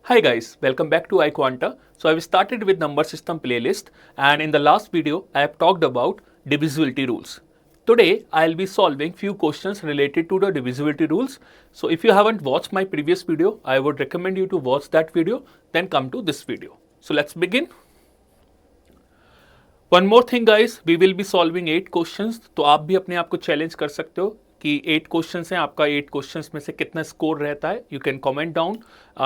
Hi guys, welcome back to iQuanta. So I've started with number system playlist and in the last video I have talked about divisibility rules. Today I'll be solving few questions related to the divisibility rules. So if you haven't watched my previous video, I would recommend you to watch that video, then come to this video. So let's begin. One more thing guys, we will be solving 8 questions. तो आप भी अपने आप को challenge कर सकते हो कि 8 क्वेश्चंस हैं, आपका 8 क्वेश्चंस में से कितना स्कोर रहता है. You can comment down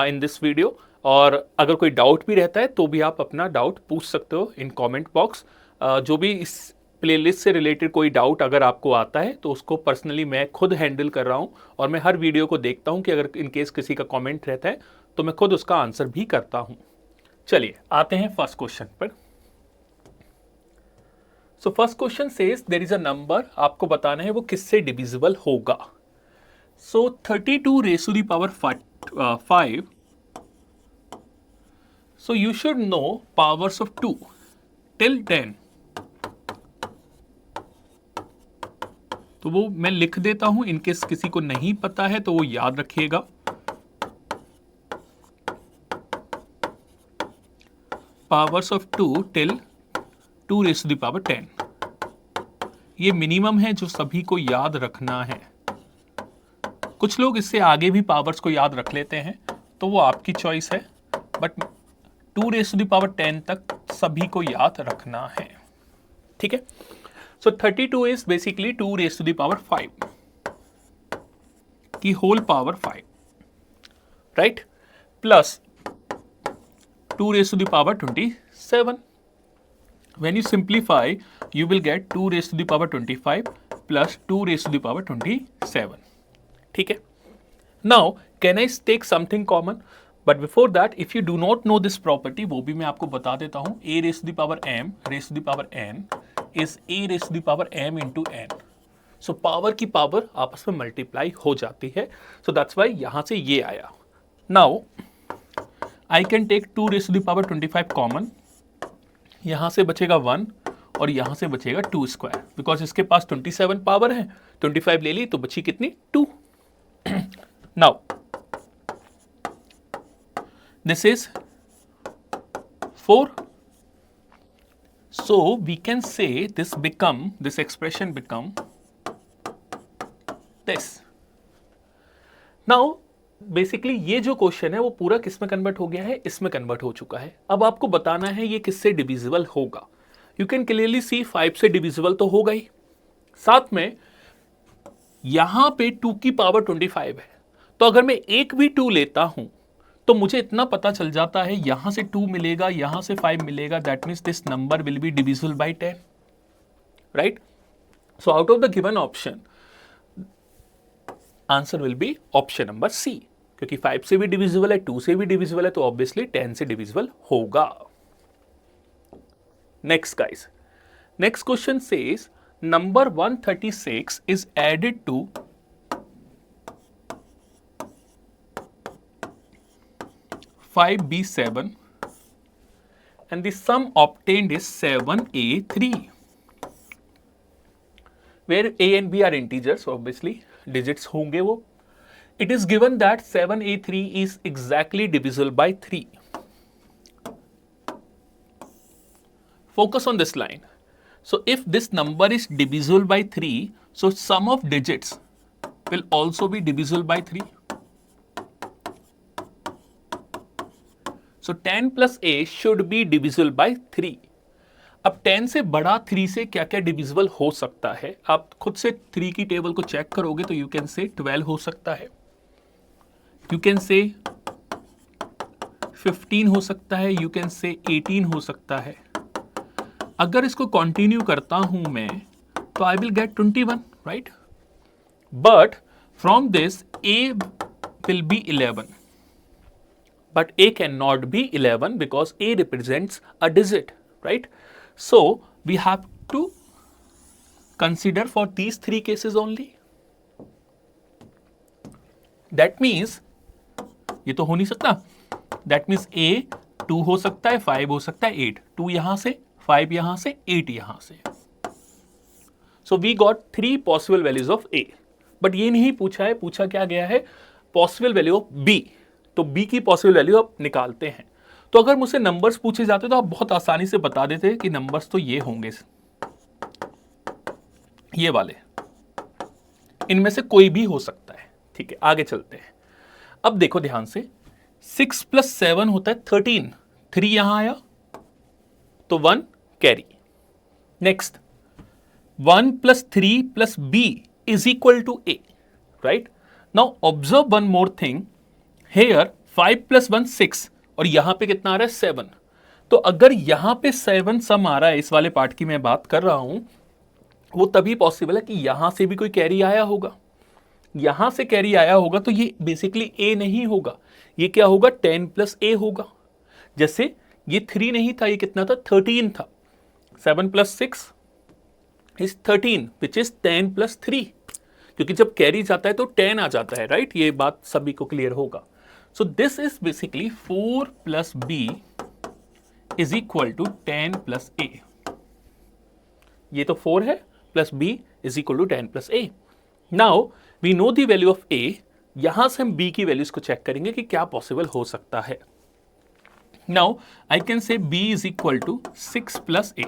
in this video. और अगर कोई डाउट भी रहता है तो भी आप अपना डाउट पूछ सकते हो इन कमेंट बॉक्स. जो भी इस प्लेलिस्ट से रिलेटेड कोई डाउट अगर आपको आता है तो उसको पर्सनली मैं खुद हैंडल कर रहा हूँ और मैं हर वीडियो को देखता हूँ कि अगर इन केस किसी का कमेंट रहता है तो मैं खुद उसका आंसर भी करता हूँ. चलिए आते हैं फर्स्ट क्वेश्चन पर. So first question says there is a number, आपको बताना है वो किससे डिविजिबल होगा. So 32 raise to the power 5. So you should know powers of 2 till 10. तो वो मैं लिख देता हूं, इनकेस किसी को नहीं पता है तो वो याद रखिएगा. Powers of 2 till 2 raise to the power 10. ये मिनिमम है जो सभी को याद रखना है. कुछ लोग इससे आगे भी पावर्स को याद रख लेते हैं तो वो आपकी चॉइस है, but 2 raise to the power 10 तक सभी को याद रखना है. ठीक है. So 32 is basically 2 raise to the power 5 की whole power 5, right, plus 2 raise to the power 27. When you simplify, you will get 2 raised to the power 25 plus 2 raised to the power 27. ठीक है. Now, can I take something common? But before that, if you do not know this property, वो भी मैं आपको बता देता हूँ. A raised to the power m raised to the power n is A raised to the power m into n. So power की power आपस में मल्टीप्लाई हो जाती है. So that's why यहाँ से ये आया. Now, I can take 2 raised to the power 25 common. यहां से बचेगा 1 और यहां से बचेगा 2 स्क्वायर, बिकॉज इसके पास 27 पावर है. 25 ले ली तो बची कितनी, 2. Now this is 4. So we can say this expression become this. Now basically ये जो क्वेश्चन है वो पूरा किस में कन्वर्ट हो गया है, इसमें कन्वर्ट हो चुका है. अब आपको बताना है ये किससे डिविजिबल होगा. यू कैन क्लियरली सी 5 से डिविजिबल तो होगा ही, साथ में यहां पे 2 की पावर 25 है. तो अगर मैं एक भी 2 लेता हूं तो मुझे इतना पता चल जाता है यहां से 2 मिलेगा, यहां से 5 मिलेगा. That means this number will be divisible by 10, right. So out of the given option answer will be option number C, क्योंकि 5 से भी डिविजिबल है, 2 से भी डिविजिबल है, तो ऑब्वियसली 10 से डिविजिबल होगा. Next guys, next question says number 136 is added to 5b7 and the sum obtained is 7a3, where a and b are integers, obviously digits होंगे वो. It is given that 7a3 is exactly divisible by 3. Focus on this line. So if this number is divisible by 3, so sum of digits will also be divisible by 3. So 10 plus a should be divisible by 3. अब 10 से बड़ा 3 से क्या क्या divisible हो सकता है, आप खुद से 3 की टेबल को चेक करोगे तो यू कैन से 12 हो सकता है, यू कैन से 15 हो सकता है, यू कैन से 18 हो सकता है. अगर इसको कंटिन्यू करता हूं मैं तो I will get 21, right. But from this a will be 11, but a cannot be 11 because a represents a digit, right. So we have to consider for these 3 cases only. That means ये तो हो नहीं सकता. That means a 2 हो सकता है, 5 हो सकता है, 8. 2 यहां से, 5 यहां से, 8 यहां से. So we got 3 possible values of a. But ये नहीं पूछा है, पूछा क्या गया है, possible value of b. तो b की पॉसिबल वैल्यू आप निकालते हैं। तो अगर मुझसे नंबर्स पूछे जाते तो आप बहुत आसानी से बता देते कि नंबर्स तो ये होंगे, ये वाले, इनमें से कोई भी हो सकता है। ठीक है, आगे चलते हैं। अब देखो ध्यान से, 6 + 7 होता है 13, 3 यहां आया तो 1 carry. Next 1 + 3 + b is equal to a, right? Now observe one more thing here, 5 + 1 6 और यहां पे कितना आ रहा है 7। तो अगर यहां पे 7 सम आ रहा है, इस वाले पार्ट की मैं बात कर रहा हूं, वो तभी पॉसिबल है कि यहां से भी कोई कैरी आया होगा। यहां से कैरी आया होगा तो ये बेसिकली a नहीं होगा, ये क्या होगा 10 + a होगा। जैसे ये 3 नहीं था, ये कितना था 13 था। 7 + 6 is 13 which is 10 + 3, क्योंकि जब कैरी जाता है तो 10 आ जाता है, राइट? ये बात सभी को क्लियर होगा। So this is basically 4 + b is equal to 10 + a। ये तो 4 है, plus b is equal to 10 + a। Now we know the value of a, यहां से हम b की वैल्यूज को चेक करेंगे कि क्या पॉसिबल हो सकता है। Now I can say b is equal to 6 + a।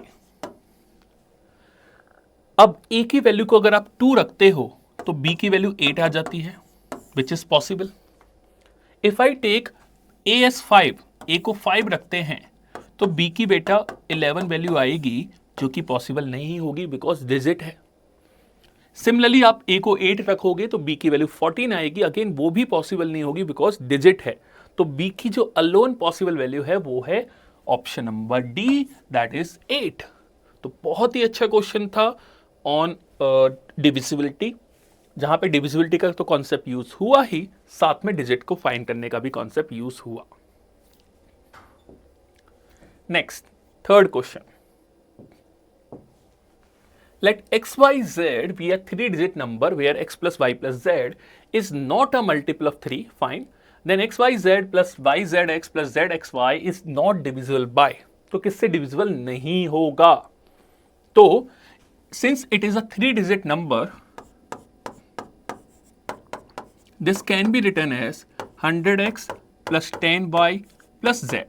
अब a की वैल्यू को अगर आप 2 रखते हो तो b की वैल्यू 8 आ जाती है, which is possible. If I take a as 5, a को 5 रखते हैं तो b की बेटा 11 वैल्यू आएगी, जो कि पॉसिबल नहीं होगी बिकॉज डिजिट है। सिमिलरली आप a को 8 रखोगे तो b की वैल्यू 14 आएगी, अगेन वो भी पॉसिबल नहीं होगी बिकॉज डिजिट है। तो b की जो अलोन पॉसिबल वैल्यू है वो है option number D, that is 8। तो बहुत ही अच्छा क्वेश्चन था ऑन डिविजिबिलिटी, जहां पे डिविजिबिलिटी का तो कॉन्सेप्ट यूज हुआ ही, साथ में डिजिट को फाइंड करने का भी कॉन्सेप्ट यूज हुआ। Next, third question, let x, y, z be a 3-digit number where x plus y plus z is not a multiple of 3, fine. Then x, y, z plus y, z, x plus z, x, y is not divisible by, तो किससे divisible नहीं होगा? तो since it is a 3-digit number, this can be written as 100x plus 10y plus z,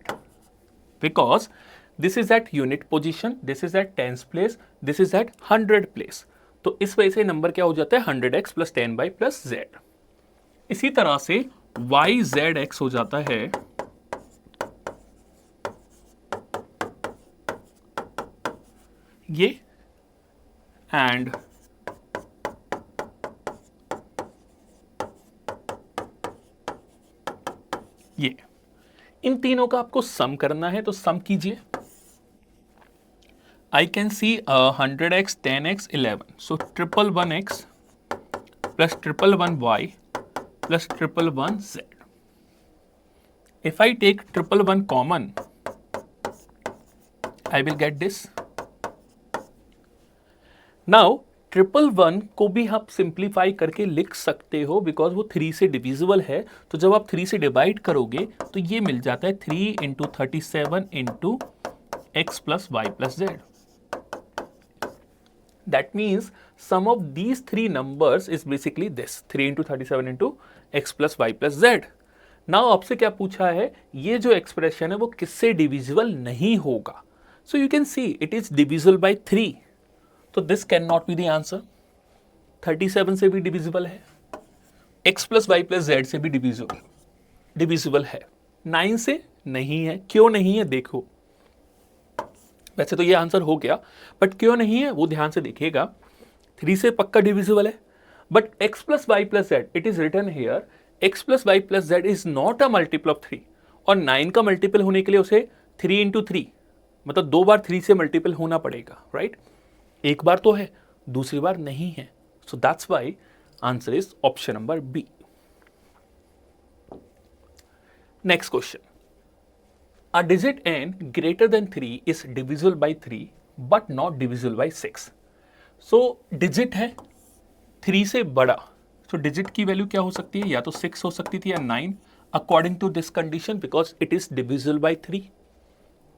because this is at unit position, this is at tens place, this is at 100 place। तो इस वजह से number क्या हो जाता है 100x plus 10y plus z। इसी तरह से yzx हो जाता है ये, एंड ये, इन तीनों का आपको सम करना है, तो सम कीजिए। I can see 100x, 10x, 11. So 111x plus 111y plus 111z. If I take 111 common, I will get this. Now 111 को भी आप सिंप्लीफाई करके लिख सकते हो बिकॉज वो 3 से डिविजिबल है। तो जब आप 3 से डिवाइड करोगे तो ये मिल जाता है 3 × 37 × x plus y plus z. That means sum of these three numbers is basically this 3 × 37 × x plus y plus z. Now आपसे क्या पूछा है, ये जो एक्सप्रेशन है वो किससे डिविजिबल नहीं होगा? So you can see it is divisible by 3. तो this cannot be the answer. 37 से भी डिविजिबल है, x plus y plus z से भी डिविजिबल है, 9 से नहीं है। क्यों नहीं है देखो, वैसे तो ये आंसर हो गया, बट क्यों नहीं है वो ध्यान से देखिएगा। 3 से पक्का डिविजिबल है, but x plus y plus z, it is written here x plus y plus z is not a multiple of 3, और 9 का मल्टीपल होने के लिए उसे 3 × 3 मतलब 2 बार 3 से मल्टीपल होना पड़ेगा, राइट? एक बार तो है, दूसरी बार नहीं है। So that's why answer is option number B. Next question, a digit n greater than 3 is divisible by 3 but not divisible by 6. So digit है 3 से बड़ा, so digit की वैल्यू क्या हो सकती है, या तो 6 हो सकती थी या 9 according to this condition because it is divisible by 3.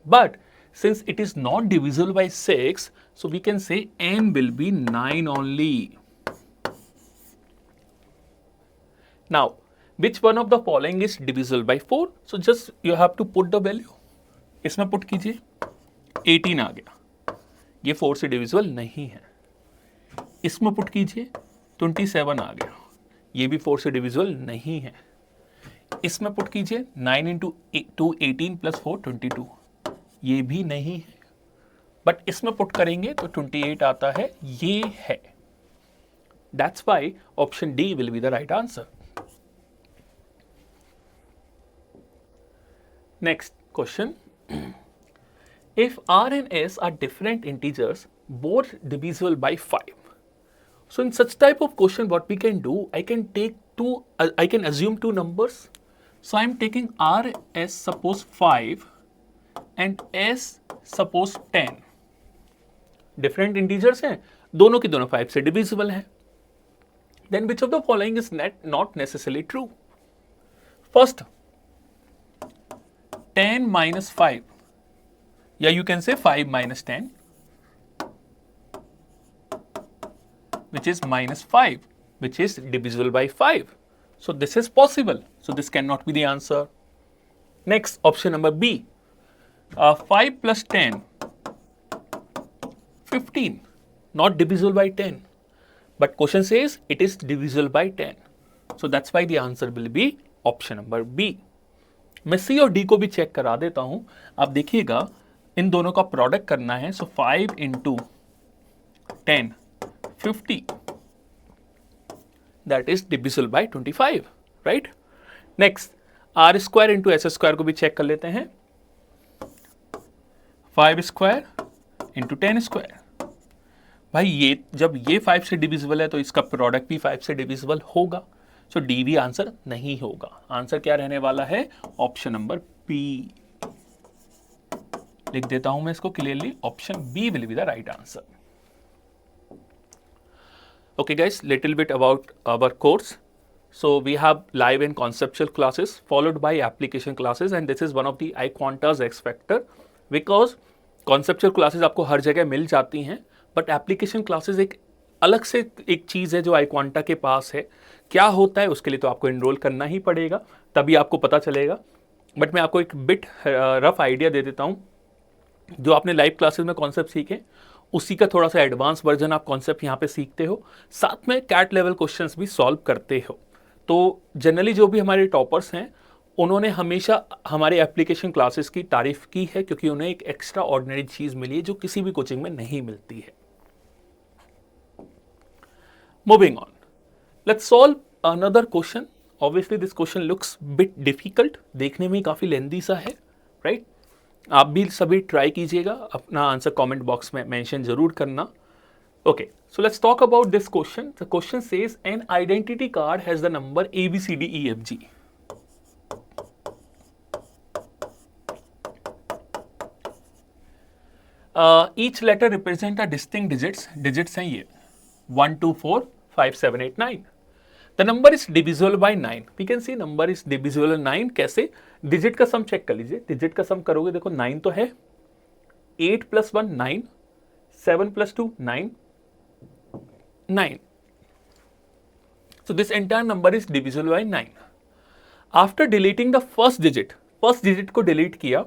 But since it is not divisible by 6, so we can say n will be 9 only. Now which one of the following is divisible by 4? So just you have to put the value, इसमें put कीजिए, 18 आ गया, ये 4 से divisible नहीं है। इसमें put कीजिए, 27 आ गया, ये भी 4 से डिविजिबल नहीं है। इसमें पुट कीजिए 9 इंटू 2 18 प्लस 4 22, ये भी नहीं है। बट इसमें पुट करेंगे तो 28 आता है, ये है। That's why option D will be the right answer. Next question, if r and s are different integers both divisible by 5, so in such type of question what we can do, I can assume two numbers. So I am taking r as suppose 5 and s suppose 10, different integers हैं, दोनों की दोनों 5 से divisible हैं। Then which of the following is not necessarily true? First, 10 minus 5, या you can say 5 minus 10, which is minus 5, which is divisible by 5. So this is possible. So this cannot be the answer. Next, option number B, 5 plus 10, 15, not divisible by 10. But question says it is divisible by 10. So that's why the answer will be option number B. मैं C और D को भी check करा देता हूं। आप देखिएगा, इन दोनों का प्रोडक्ट करना है। So 5 into 10, 50, that is divisible by 25, right. Next, R square into S square को भी चेक कर लेते हैं। 5 स्क्वायर इंटू 10 स्क्वायर, भाई ये जब ये 5 से डिविजिबल है तो इसका प्रोडक्ट भी 5 से डिविजिबल होगा। सो डी भी आंसर नहीं होगा। आंसर क्या रहने वाला है? Option number B. लिख देता हूं मैं इसको clearly, option B will be the right answer. Okay guys, little bit about our course. So we have live and conceptual classes followed by application classes, and this is one of the iQuanta's X factor, because conceptual classes आपको हर जगह मिल जाती हैं, but application classes एक अलग से एक चीज़ है जो iQuanta के पास है। क्या होता है उसके लिए तो आपको इनरोल करना ही पड़ेगा, तभी आपको पता चलेगा। बट मैं आपको एक बिट रफ आइडिया दे देता हूँ। जो आपने लाइव क्लासेस में कॉन्सेप्ट सीखे, उसी का थोड़ा सा एडवांस वर्जन आप कॉन्सेप्ट यहाँ पे सीखते हो, साथ में कैट लेवल क्वेश्चंस भी सॉल्व करते हो। तो जनरली जो भी हमारे टॉपर्स हैं, उन्होंने हमेशा हमारे एप्लीकेशन क्लासेस की तारीफ की है, क्योंकि उन्हें एक एक्स्ट्रा ऑर्डिनरी चीज़ मिली है जो किसी भी कोचिंग में नहीं मिलती है। Moving on, let's solve another question. Obviously this question looks bit difficult, देखने में काफ़ी लेंदी सा है, राइट। आप भी सभी ट्राई कीजिएगा, अपना आंसर कमेंट बॉक्स में मेंशन जरूर करना। Okay, so let's talk about this question. The question says an identity card has the number ABCDEFG। Each letter represent a distinct digits हैं ये 1 2 4 5 7 8 9। The number is divisible by 9. We can see number is divisible by 9. कैसे? Digit का sum check कर लीजिए। Digit का सम करोगे, देखो 9 तो है, 8 plus 1 9, 7 plus 2 9, 9. So this entire number is divisible by 9. After deleting the first digit को डिलीट किया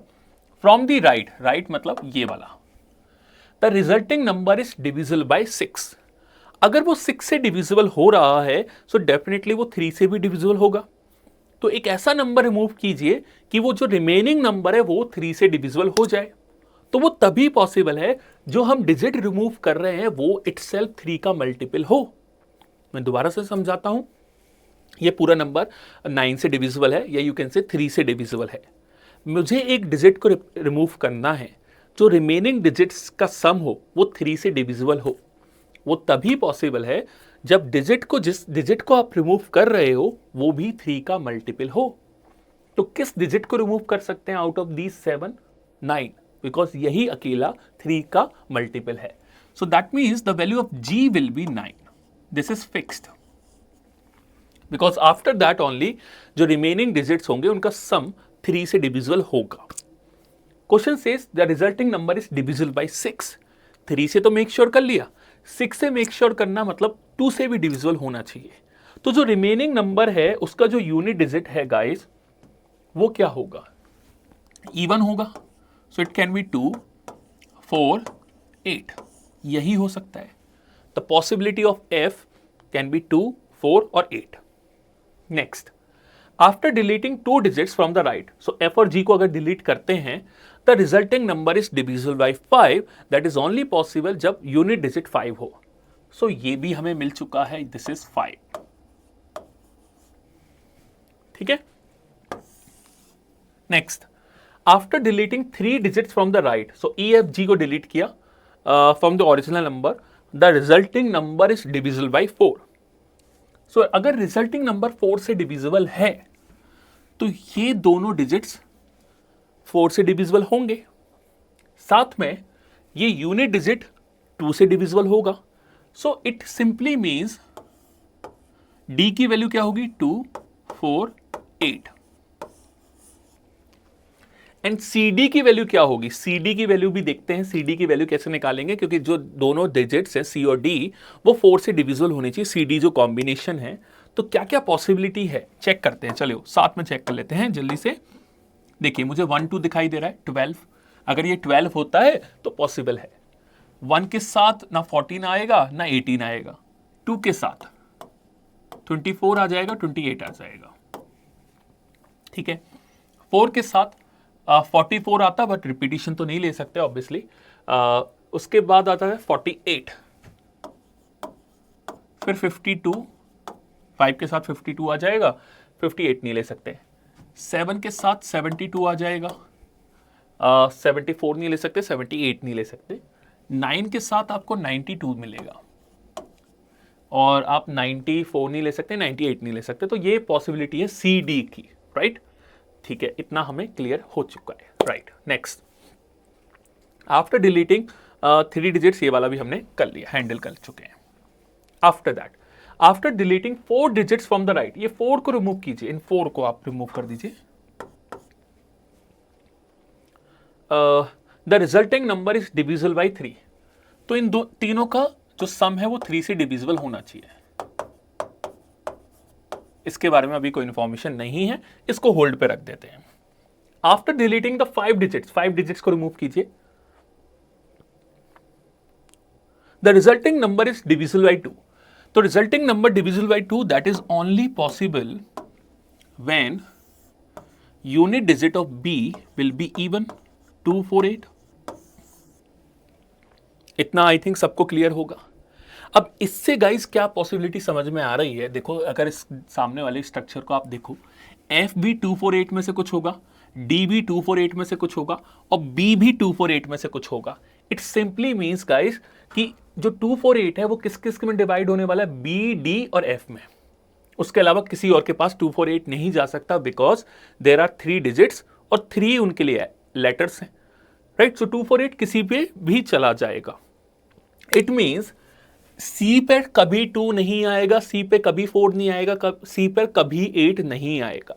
from the right मतलब ये वाला, the resulting number is divisible by 6. अगर वो 6 से डिविजिबल हो रहा है, सो डेफिनेटली वो 3 से भी डिविजिबल होगा। तो एक ऐसा नंबर रिमूव कीजिए कि वो जो रिमेनिंग नंबर है वो 3 से डिविजिबल हो जाए। तो वो तभी पॉसिबल है जो हम डिजिट रिमूव कर रहे हैं वो इटसेल्फ 3 का मल्टीपल हो। मैं दोबारा से समझाता हूं, ये पूरा नंबर 9 से डिविजिबल है, या यू कैन से 3 से डिविजिबल है। मुझे एक डिजिट को रिमूव करना है, जो रिमेनिंग डिजिट्स का सम हो वो 3 से डिविजिबल हो। वो तभी पॉसिबल है जब जिस डिजिट को आप रिमूव कर रहे हो वो भी 3 का मल्टीपल हो। तो किस डिजिट को रिमूव कर सकते हैं आउट ऑफ दीज 7? 9, बिकॉज यही अकेला 3 का मल्टीपल है। So that means the value of G will be 9। This is fixed, because after that only जो रिमेनिंग डिजिट्स होंगे उनका सम 3 से डिविजिबल होगा। Question says the resulting number is divisible bye 6। 3 से तो मेक श्योर कर लिया, 6 से मेक श्योर करना मतलब 2 से भी डिविजिबल होना चाहिए। तो जो रिमेनिंग नंबर है उसका जो यूनिट डिजिट है गाइस वो क्या होगा, इवन होगा। सो इट कैन बी 2, 4, 8, यही हो सकता है। The possibility of f can be 2, 4 और 8। Next, after deleting 2 digits from the right, so f और g को अगर डिलीट करते हैं, the resulting number is divisible bye 5, that is only possible जब यूनिट डिजिट 5 हो। सो ये भी हमें मिल चुका है, दिस इज 5। ठीक है। Next, after deleting 3 digits from the right, so e f g को डिलीट किया from the original number, the resulting number is divisible bye 4। सो अगर रिजल्टिंग नंबर 4 से डिविजिबल है तो ये दोनों डिजिट्स 4 से डिविजिबल होंगे, साथ में ये यूनिट डिजिट 2 से डिविजिबल होगा। So it simply means d की वैल्यू क्या होगी, 2, 4, 8। एंड CD की वैल्यू क्या होगी, CD की वैल्यू भी देखते हैं। CD की वैल्यू कैसे निकालेंगे, क्योंकि जो दोनों डिजिट्स हैं C और D वो 4 से डिविजिबल होनी चाहिए, CD जो कॉम्बिनेशन है। तो क्या क्या पॉसिबिलिटी है चेक करते हैं, चलो साथ में चेक कर लेते हैं जल्दी से। देखिए मुझे 1, 2 दिखाई दे रहा है, 12। अगर ये 12 होता है तो पॉसिबल है। 1 के साथ ना 14 आएगा ना 18 आएगा, 2 के साथ 24 आ जाएगा, 28 आ जाएगा। ठीक है, 4 के साथ 44 आता, बट रिपीटिशन तो नहीं ले सकते ऑब्वियसली। उसके बाद आता है 48, फिर 52, 5 के साथ 52 आ जाएगा, 58 नहीं ले सकते। 7 के साथ 72 आ जाएगा, 74 नहीं ले सकते, 78 नहीं ले सकते। 9 के साथ आपको 92 मिलेगा, और आप 94 नहीं ले सकते, 98 नहीं ले सकते। तो ये पॉसिबिलिटी है CD की, राइट। ठीक है, इतना हमें क्लियर हो चुका है, right. Next, after deleting 3 digits, ये वाला भी हमने कर लिया, हैंडल कर चुके हैं। After that, after deleting 4 digits from the right, ये 4 को रिमूव कीजिए, इन 4 को आप रिमूव कर दीजिए। The resulting number is divisible bye 3। तो इन तीनों का जो सम है वो 3 से डिविजिबल होना चाहिए। इसके बारे में अभी कोई इंफॉर्मेशन नहीं है, इसको होल्ड पे रख देते हैं। After deleting the 5 digits, 5 digits को रिमूव कीजिए। The resulting number is divisible bye 2। तो resulting number divisible by 2, that is only possible when unit digit of B will be even, 2, 4, 8। इतना आई थिंक सबको clear होगा। अब इससे guys क्या possibility समझ में आ रही है, देखो अगर इस सामने वाले स्ट्रक्चर को आप देखो, F भी 2, 4, 8 में से कुछ होगा, D भी 2, 4, 8 में से कुछ होगा, और B भी 2, 4, 8 में से कुछ होगा। इट सिंपली मीन्स गाइस कि जो 2, 4, 8 है वो किस किस में डिवाइड होने वाला है, B, D और F में। उसके अलावा किसी और के पास 2, 4, 8 नहीं जा सकता, बिकॉज देर आर 3 डिजिट्स और 3 उनके लिए लेटर्स हैं, राइट। सो 2, 4, 8 किसी पे भी चला जाएगा। इट मीन्स C पर कभी 2 नहीं आएगा, C पे कभी 4 नहीं आएगा, C पर कभी 8 नहीं आएगा।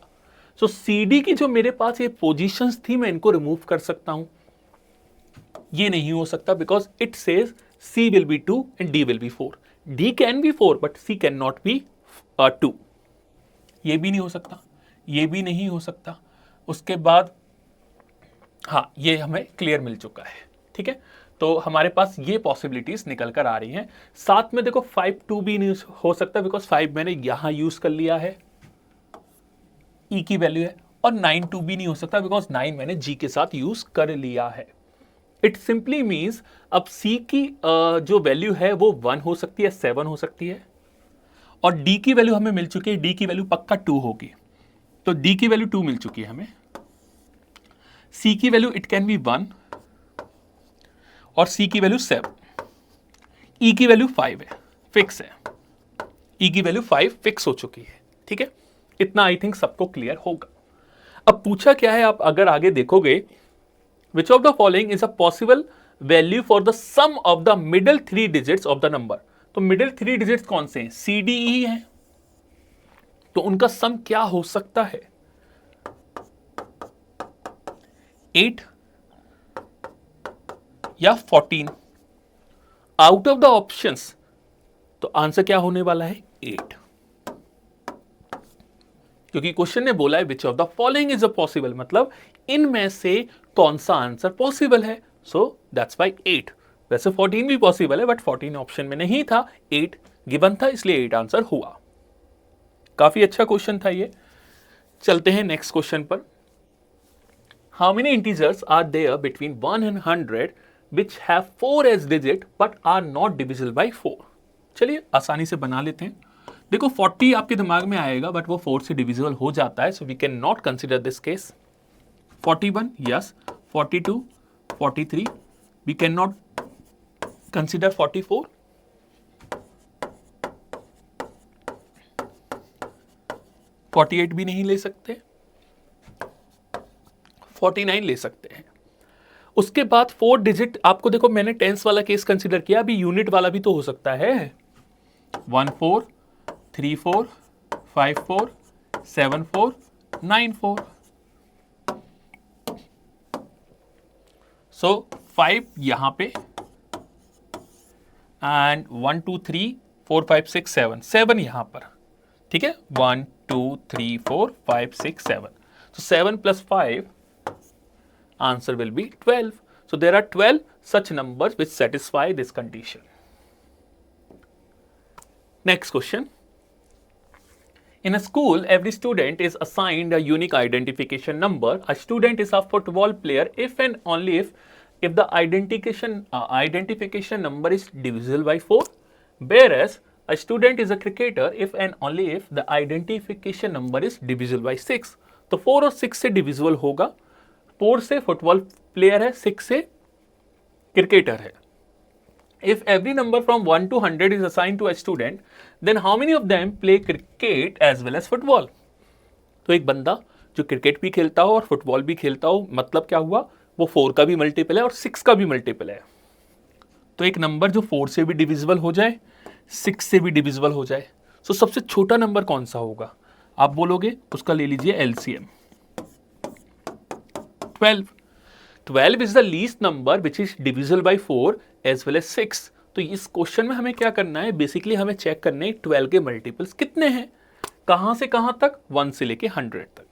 सो CD की जो मेरे पास ये पोजीशंस थी, मैं इनको रिमूव कर सकता हूं। ये नहीं हो सकता, because it says C will be 2 and D will be 4। D can be 4 but C can not be 2। ये भी नहीं हो सकता, ये भी नहीं हो सकता। उसके बाद हाँ, ये हमें क्लियर मिल चुका है, ठीक है। तो हमारे पास ये पॉसिबिलिटीज निकल कर आ रही हैं। साथ में देखो 5, 2 भी नहीं हो सकता, बिकॉज 5 मैंने यहां यूज कर लिया है, E की वैल्यू है। और 9, 2 भी नहीं हो सकता, बिकॉज 9 मैंने G के साथ यूज कर लिया है। इट सिंपली मीन्स अब C की जो वैल्यू है वो 1 हो सकती है, 7 हो सकती है, और D की वैल्यू हमें मिल चुकी है, D की वैल्यू पक्का 2 होगी। तो D की वैल्यू 2 मिल चुकी है हमें। C की वैल्यू इट कैन बी 1 और C की वैल्यू 7। E की वैल्यू 5 है, फिक्स है। E की वैल्यू 5 फिक्स हो चुकी है, ठीक है। इतना आई थिंक सबको क्लियर होगा। अब पूछा क्या है, आप अगर आगे देखोगे, which of the following is a possible value for the sum of the middle 3 digits of the number. तो मिडिल 3 डिजिट्स कौन से हैं, C, D, E हैं। तो उनका सम क्या हो सकता है, 8 या 14। आउट ऑफ द ऑप्शंस तो आंसर क्या होने वाला है, 8। क्योंकि क्वेश्चन ने बोला है विच of the following is a possible, मतलब इनमें से कौन सा आंसर पॉसिबल है। So that's why 8। वैसे 14 भी पॉसिबल है बट 14 ऑप्शन में नहीं था, 8 गिवन था, इसलिए 8 आंसर हुआ। काफी अच्छा क्वेश्चन था ये। चलते हैं नेक्स्ट क्वेश्चन पर। How many integers are there between 1 and 100 which have 4 as digit but are not divisible by 4। चलिए आसानी से बना लेते हैं। देखो 40 आपके दिमाग में आएगा बट वो 4 से डिविजिबल हो जाता है, so we can not consider this case. 41 yes, 42, 43 we can not consider 44, 48 भी नहीं ले सकते, 49 ले सकते हैं। उसके बाद 4 डिजिट, आपको देखो मैंने टेंस वाला केस कंसिडर किया, अभी यूनिट वाला भी तो हो सकता है। 1 4 3 4 5 4 7 4 9 4। सो 5 यहां पे एंड 1 2 3 4 5 6 7, 7 यहां पर, ठीक है। 1 2 3 4 5 6 7, so 7 plus 5 answer will be 12. So there are 12 such numbers which satisfy this condition. Next question. In a school, every student is assigned a unique identification number. A student is a football player if and only if the identification number is divisible by 4. Whereas a student is a cricketer if and only if the identification number is divisible by 6. तो 4 और 6 से divisible होगा। 4 से football player है, 6 से cricketer है। If every number from 1 to 100 is assigned to a student, then how many of them play cricket as well as football? तो एक बंदा जो क्रिकेट भी खेलता हो और फुटबॉल भी खेलता हो, मतलब क्या हुआ, वो 4 का भी मल्टीपल है और 6 का भी मल्टीपल है। तो एक नंबर जो 4 से भी डिविजिबल हो जाए, 6 से भी डिविजिबल हो जाए, तो सबसे छोटा नंबर कौन सा होगा आप बोलोगे, उसका ले लीजिए LCM 12. 12 is the least number which is divisible by 4 as well as 6. तो इस क्वेश्चन में हमें क्या करना है, बेसिकली हमें चेक करने 12 के मल्टीपल्स कितने हैं, कहां से कहां तक, 1 से लेके 100 तक।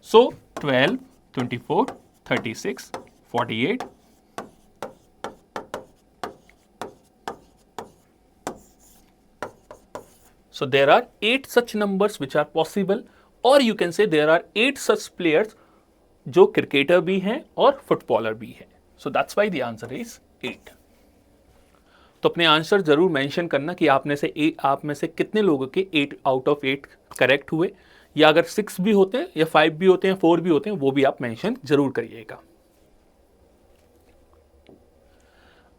सो 12, 24, 36, 48, so there are 8 such numbers which are possible, or you can say there are 8 such players जो क्रिकेटर भी हैं और फुटबॉलर भी हैं। So that's why the answer is 8। तो अपने आंसर जरूर मेंशन करना कि आप में से कितने लोगों के 8 आउट ऑफ 8 करेक्ट हुए, या अगर 6 भी होते हैं या 5 भी होते हैं, 4 भी होते हैं, वो भी आप मेंशन जरूर करिएगा।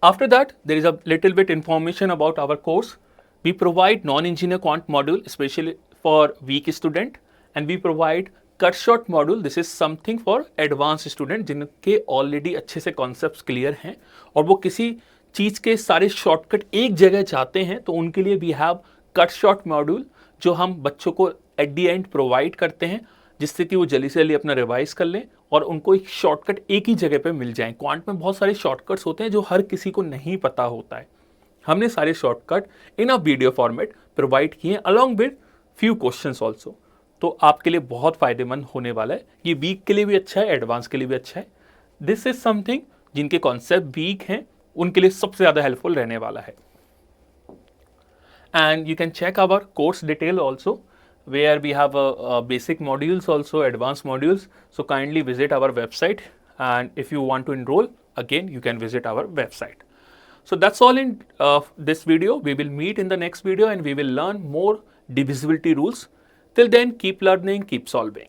After that there is a little bit information about our course. We provide non engineer quant module specially for weak student, and we provide cut short module. This is something for advance student जिनके already अच्छे से concepts clear हैं और वो किसी चीज़ के सारे shortcut एक जगह चाहते हैं, तो उनके लिए we have cut short module जो हम बच्चों को एट दी एंड प्रोवाइड करते हैं, जिससे कि वो जल्दी से जल्दी अपना रिवाइज कर लें और उनको एक शॉर्टकट एक ही जगह पे मिल जाए। क्वांट में बहुत सारे शॉर्टकट्स होते हैं जो हर किसी को नहीं पता होता है। हमने सारे shortcut in a video format provide किए along with few questions also. तो आपके लिए बहुत फायदेमंद होने वाला है। ये वीक के लिए भी अच्छा है, एडवांस के लिए भी अच्छा है। दिस इज समथिंग जिनके कॉन्सेप्ट वीक हैं उनके लिए सबसे ज़्यादा हेल्पफुल रहने वाला है। And you can check our course detail also where we have basic modules also, advanced modules. So kindly visit our website, and if you want to enroll, again you can visit our website. So that's all in this video. We will meet in the next video and we will learn more divisibility rules. Till then, keep learning, keep solving.